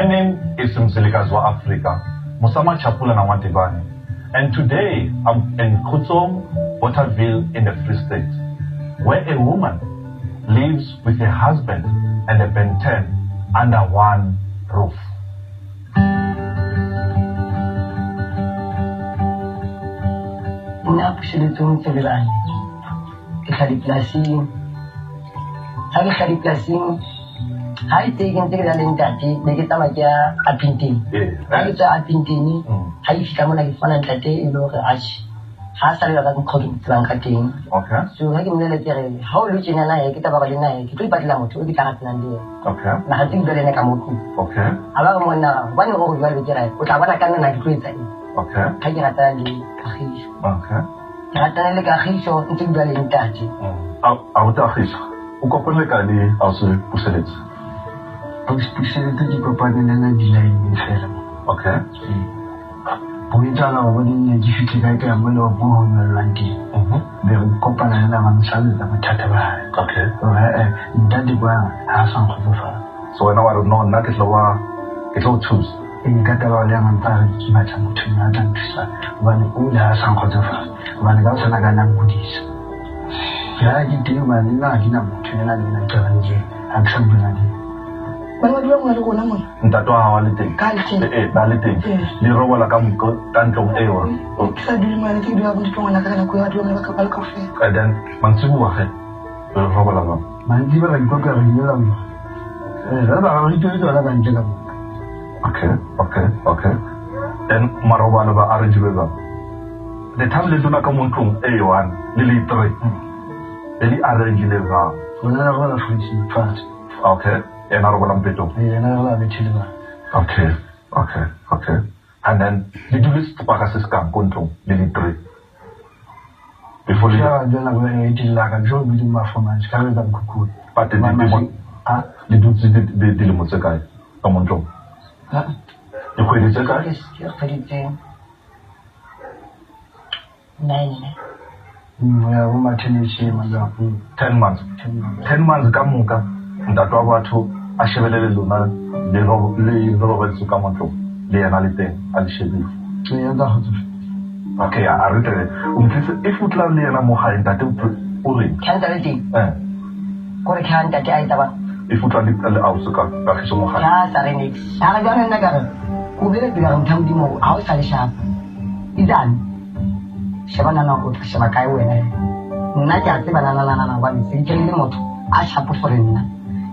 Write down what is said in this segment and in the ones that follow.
name is Mzilikazi wa Africa, Musama Chapula na Wantivani, and today I'm in Kutom, Botterville in the Free State, where a woman lives with her husband and a Ben 10 under one roof. Napushiritong Tivirani. Ikaliplasin. Ang ikaliplasin. Hai taking Tiviran Tati, make it a magia apinting. I get a pinting. Hai come like fun and tate in local ash. Hasal of cooking cutting. Okay. So I can military. How rich in a night, get about the night, 3 Batlam to the Caratan. Okay. Nothing very like a moku. Okay. Allow one old well, but I want to come and greet them. Okay. I get a Kahish. Okay. Katana Kahish or into the Lintati. Out of his. Ukopelekali also Puselit. I was pushing to keep up on an delay. Okay. Puitala within the difficult amount of more ranking. The Copan and Salad of Tataba. Okay. Daddy Brown has some of her. So now I don't know, not it lower, it's all choose. In Catava Lemon Parish, Madame Trinidad, when all has some of her, when goes an agan goodies. I did you when you are in a Trinidad and some Ntatwa hawalite. Dalite. Lirowa la kamko tantong ewa. And then mansibu wahe. Lirowa la kam. Mansibu la ikoka rinyola. Okay. Then marowa la ba arrange ba. The time le duna kamuntung ewan lili tre. Lili arrange le ba. Wala la frisi fast. Okay. And Okay. And then did you list Pakasis Kam Kuntum, Lily before you are like a job with my performance, carry them cuckoo. But the Dilimusakai, Kamonjo. You quit the Sakai? 10 months. 10 months, Kamuka. Ndatwa watu ashebelele luna le robo sukamonto le analite alishebi okay arite if utla le na moha ndate uri kantaliti kore kantati aitaba if utla le ausuka bakisho moha ya sareni ala jana nagar kubere bilang tamdi mo ausale sha idan shabana na ko shabakai we na jati banana na wani sikeli moto asha poforena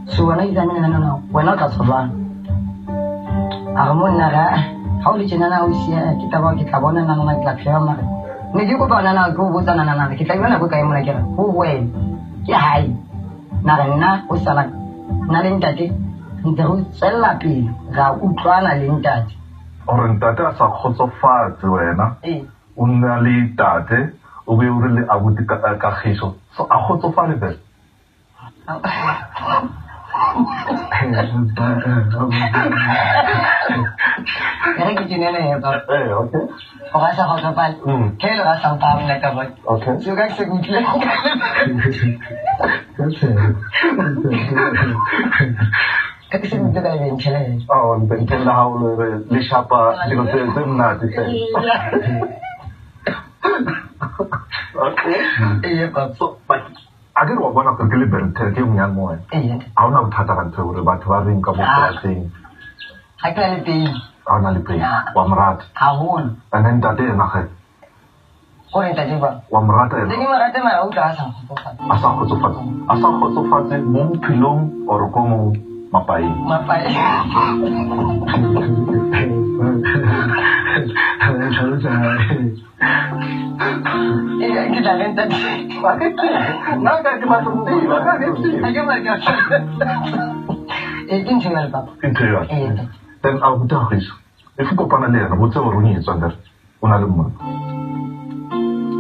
so when I examine no when I got so long Aramon Nara how did you know Kitaba Kitabona and like Lapshama Nijuko banana go with an anana Kitana go came like who way Yai Narana Usana Nalintati the root Selapi Rautrana Lintat Orentata sa Hosofa Zuena Unali Tate Ubi really I would Kahiso so a Hosofa is Kaya kitinela okay. Okay sa hotopal. Kaya lang asang tawag na kabot. Okay. Sugag sa gutla. Kasi sa gutla tayo din sila eh. Oh, bentin na hao le shapa ligotem na tite. Okay. Iya pa. So, but agar wa bona ko gele bentin ke munyan mo eh. Aw na uthata kan thore ba thwaring ka mo pricing. Hakala ti. Aw na lipe. Wa marat. Ahun. Anen tate na khay. Kore ta jiba. Wa marat eh. Dini marat ma au ta asang. Asang ko sofat. Asang ko sofat se mum pilong or ko mo mapai. Mapai. Kita lenta. Bakit? Naga di masuk ni. Ayo mereka. Interior pap. Interior. Dan aku dah kis. If ko pana le na butsa waruni sandar. Unalum mo.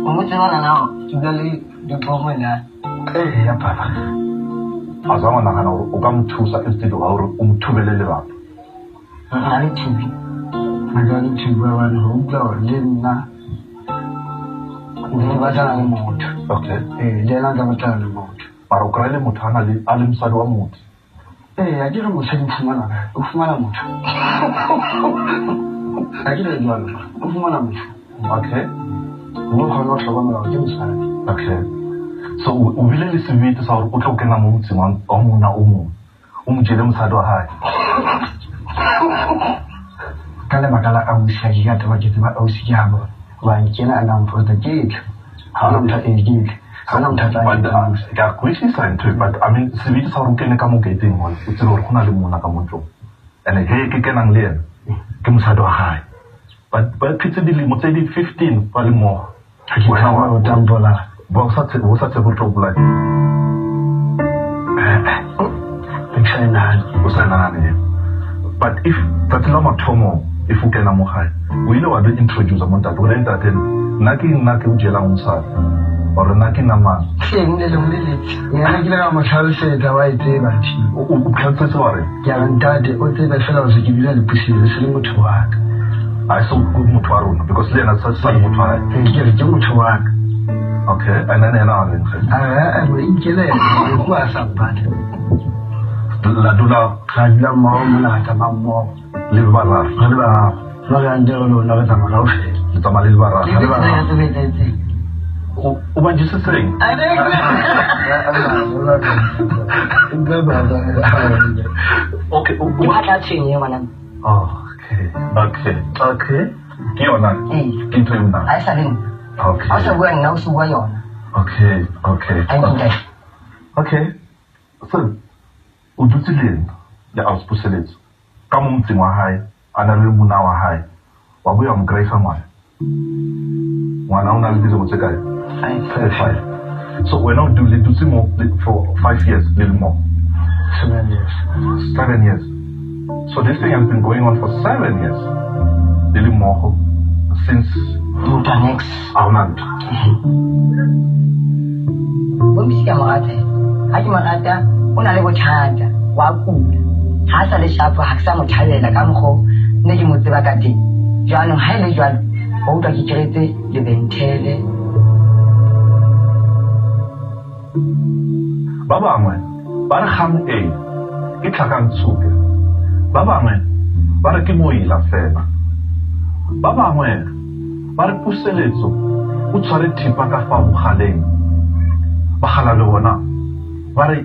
Umutsa na na. Dali di promo na. Ya papa. Azama na kana ukam thusa istido aur umthubelele ba. Ari thubi. Magari thuba wa hongla lenna. Ini batala ni mot. Okay. Lenna da batala ni mot. Para ukraile mutana ali alim sadwa mut. a ke re mosadi fumana kae o fumana motho a ke re jalo o fumana motho Okay. mo kgona go tlhokomela ke mosadi Okay. So o bile le sebete sa gore o tlo kena mo motseng wa monna o mongwe o mo jele mosadi wa hae. ka lebaka la ausi ga ke taba ke tseba ausi ke ha bona ba nkena a nang prota ke ha ona motho e ke ha ona motho But ka kwisisa ntho but I mean sebete sa gore o kene ka mo geteng mo o tsere gore go na le monna ka montlo ene he ke kenang le ena ke mosadi wa hae but ba phetse dilemo tse di 15 ba le mo ha ke tsaba o tambola ba o sa tsebo tlo bola o sa nahane but if tatela mathomo if o kena mo gae o ile wa be introduce mo ntate o re ntate nna ke o jela mosadi or nna ke nama seng le le yena ke le ga motlhalosetsa wa itseba thi o tlhalosetse wa re ke a ntate o tsebe fela o se ke bile le pusile se le motho wa ka a se o motho wa rona because le ena sa le motho wa hae ke re ke motho wa ka okay and then ena a reng ge a mo inkele go a sa batla la dula mo na ta mo le barra le ba ga ndelo lo na ta ma le tama le barra o ba jise seng okay o Ke batla tshwenye ngwana. okay ke yona ke ntho yona A sa leng. okay A sa bua nna o se bua yona. okay A ntate. okay so o dutse le ya auspuseletso ka mo motseng wa hae a na le monna wa hae wa boya mo grace ngwana o na le dilemo tse kae 5 so wena o dutse mo for 5 years little more 7 years 7 years so this thing has been going on for 7 years little more since Muta next. Armand Bombisika marata. Ha ke marata o na le bothata wa kula. Ha sa le shapo ha ke sa mo thalela ka mokgo ne ke mo tseba ka teng. Jwanong ha ile jwalo o utlwa ke keretse le benthele. ba bangwe ba re kgang ke tlhakang tshuke ba bangwe ba re ke moila fela ba bangwe ba re puseletso o tshware thipa ka fa bogaleng ba gala le bona ba re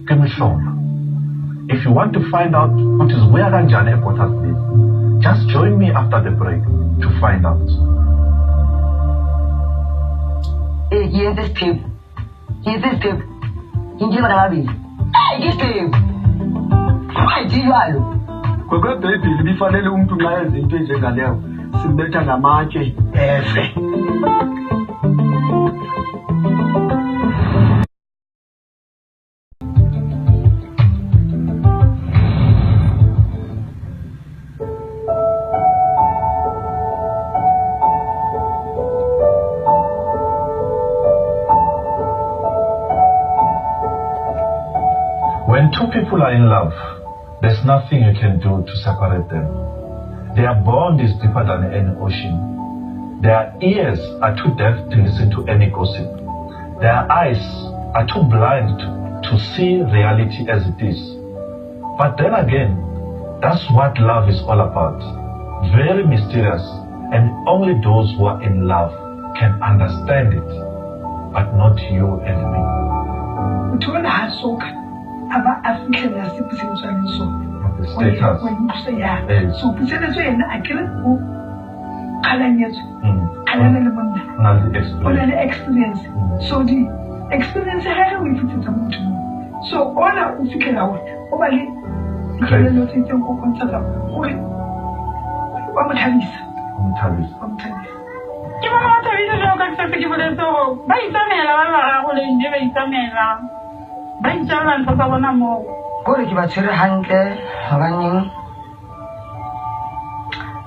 ke mehlola. If you want to find out what is where kanjani ePorters Bay, just join me after the break to find out. Here's this tip. Hindi mo na mabili. This tip. Ay, di yalo. Kwekwe baby libifanele umuntu nxa ezinto ezinjengaleyo simbetha ngamatshe efe. When two people are in love, there's nothing you can do to separate them. Their bond is deeper than any ocean. Their ears are too deaf to listen to any gossip. Their eyes are too blind to see reality as it is. But then again, that's what love is all about. Very mysterious, and only those who are in love can understand it, but not you and me. Aba African as the position so. Status. When you say yeah, Yes. so position is when I can't go. Kalanyet, Kalanamanda, Not the explanation. experience. So the experience I have with it. So all our African out, Obali, you can not take your concept of what would have this. Kore ke ba tshwere hantle hobaneng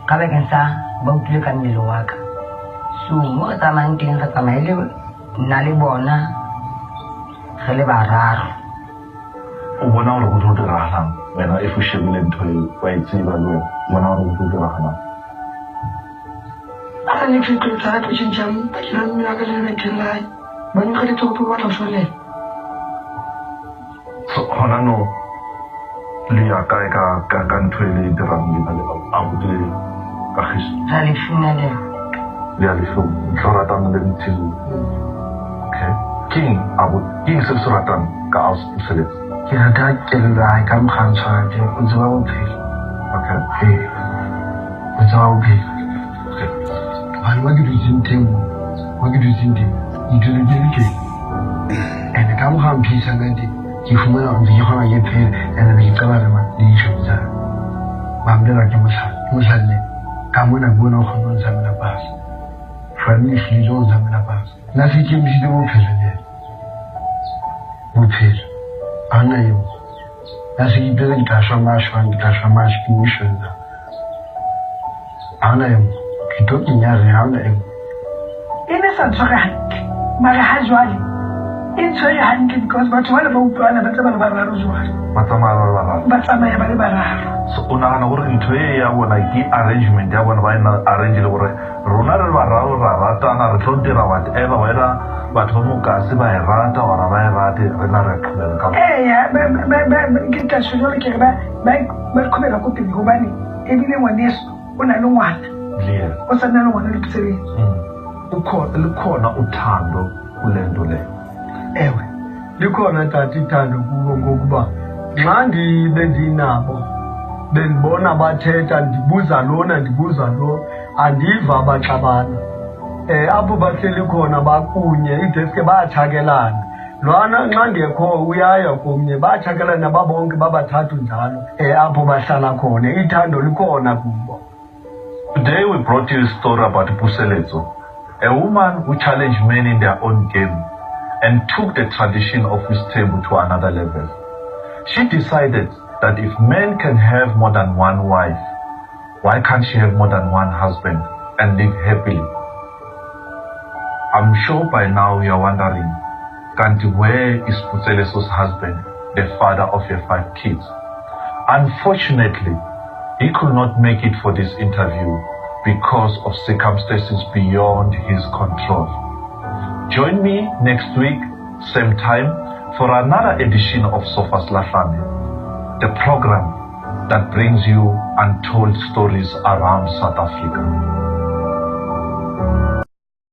ka bakeng sa ba utlwile ka mmele wa ka so mo re tsamayang teng re tsamaye le nna le bona re le bararo O bona gore go tlo diragalang wena if o shebile ntho e wa e tseba le wena bona gore go tlo diragalang I can actually try to change them, but you know, I'm going to lie. When you get to talk to what I was so gona no Lia ka ntwele dirang di na abuti ka khis. Ra le finale. Lia le so soratan le ntsilu. Okay. King suratan ka aus puselet. ke rata kelelwa ka mokgantshwana je o tseba bophelo. Okay. O tseba bophelo. Okay. Bana ba ke dutse teng ke ene ka mo ga mphisa ka di ke fumana go di gona ke phele ene ke tsaba le ma di shotsa ba mbela ke mohlalle ka mona bona go go ntshamela pasa family shi jo ntshamela pasa na se ke mshite bophelo ana yo na se ke dira ke tashwa mash ke mishona ana yo ke to inyare ana yo ene sa tshwara hantle mara ha jwale e tshwere hantle because batho ba le ba utlwana ba tsaba ba raro jwale Ba tsamaya ba le bararo. So o nagana gore ntho e ya bona ke arrangement ya bona ba ena arrange le gore rona re ba ratana re tlo dira whatever whether batho mo ka se ba rata ora ba rate re na re tlholela ka ya ke tla shojole ke ba khomela ko pele gobane ebile ngwaneso o na le ngwana o sa nna le ngwana le tsebenzi likhona uthando kule nto le ewe likhona tata ithando kuwo ngokuba nxa ndibe ndinabo bendibona bathetha ndibuza lona ndibuza lo andiva baxabana apho bahleli khona bakunye ideske bayathakelana lwana nxa ngekho uyaya komnye bayathakelana babonke babathathu njalo apho bahlala khona ithando likhona kubo. Today we brought you a story about Puseletso, a woman who challenged men in their own game and took the tradition of Wistembu to another level. She decided that if men can have more than one wife, why can't she have more than one husband and live happily? I'm sure by now you're wondering, Kanti, where is Puseletso's husband, the father of your 5 kids? Unfortunately, he could not make it for this interview because of circumstances beyond his control. Join me next week, same time, for another edition of Sofas Lafane, the program that brings you untold stories around South Africa.